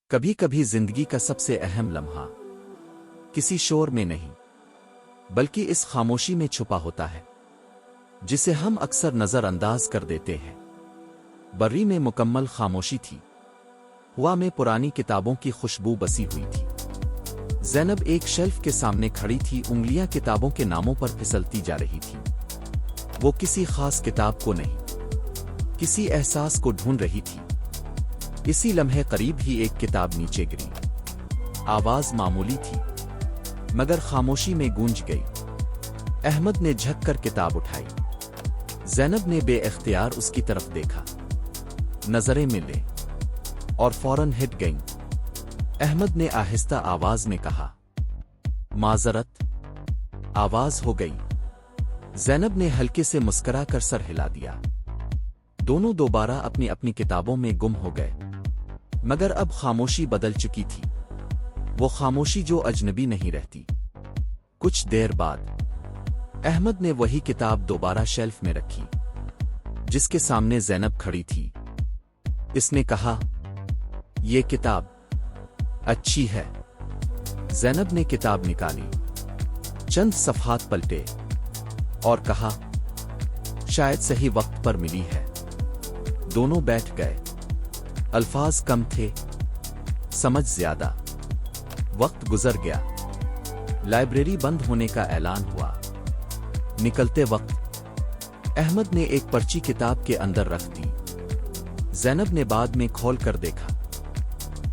کبھی کبھی زندگی کا سب سے اہم لمحہ کسی شور میں نہیں بلکہ اس خاموشی میں چھپا ہوتا ہے جسے ہم اکثر نظر انداز کر دیتے ہیں۔ بری میں مکمل خاموشی تھی۔ ہوا میں پرانی کتابوں کی خوشبو بسی ہوئی تھی۔ زینب ایک شیلف کے سامنے کھڑی تھی، انگلیاں کتابوں کے ناموں پر پھسلتی جا رہی تھی۔ وہ کسی خاص کتاب کو نہیں، کسی احساس کو ڈھونڈ رہی تھی۔ اسی لمحے قریب ہی ایک کتاب نیچے گری۔ آواز معمولی تھی مگر خاموشی میں گونج گئی۔ احمد نے جھک کر کتاب اٹھائی۔ زینب نے بے اختیار اس کی طرف دیکھا۔ نظریں ملے اور فوراً ہٹ گئیں۔ احمد نے آہستہ آواز میں کہا، معذرت۔ آواز ہو گئی۔ زینب نے ہلکے سے مسکرا کر سر ہلا دیا۔ دونوں دوبارہ اپنی اپنی کتابوں میں گم ہو گئے، مگر اب خاموشی بدل چکی تھی، وہ خاموشی جو اجنبی نہیں رہتی۔ کچھ دیر بعد احمد نے وہی کتاب دوبارہ شیلف میں رکھی جس کے سامنے زینب کھڑی تھی۔ اس نے کہا، یہ کتاب اچھی ہے۔ زینب نے کتاب نکالی، چند صفحات پلٹے اور کہا، شاید صحیح وقت پر ملی ہے۔ دونوں بیٹھ گئے۔ الفاظ کم تھے، سمجھ زیادہ۔ وقت گزر گیا۔ لائبریری بند ہونے کا اعلان ہوا۔ نکلتے وقت احمد نے ایک پرچی کتاب کے اندر رکھ دی۔ زینب نے بعد میں کھول کر دیکھا۔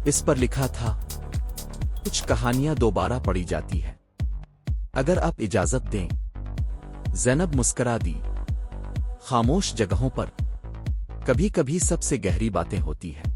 اس پر لکھا تھا، کچھ کہانیاں دوبارہ پڑھی جاتی ہے اگر آپ اجازت دیں۔ زینب مسکرا دی۔ خاموش جگہوں پر کبھی کبھی سب سے گہری باتیں ہوتی ہیں۔